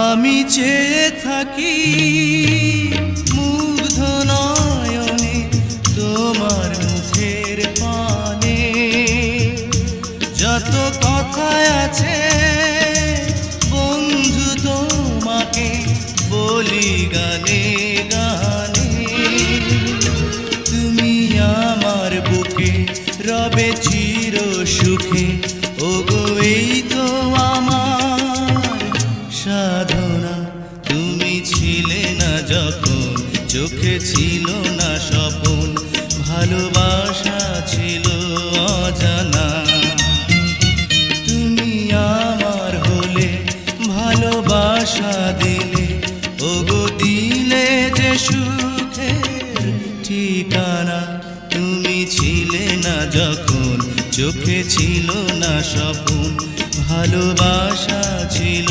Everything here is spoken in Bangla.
আমি চেয়ে থাকি মুগ্ধ নয়নে তোমার মুখের পানে। যত কথা আছে বন্ধু তোমাকে বলি গানে গানে। তুমি আমার বুকে রবে চির সুখে, ওগো এই তো আমার সাধনা। তুমি ছিলে না যখন চোখে ছিল না স্বপন, ভালোবাসা ছিল অজানা। তুমি আমার হলে ভালোবাসা দিলে, ওগো দিলে যে সুখের ঠিকানা। তুমি ছিলে না যখন চোখে ছিল না স্বপন, ভালোবাসা ছিল।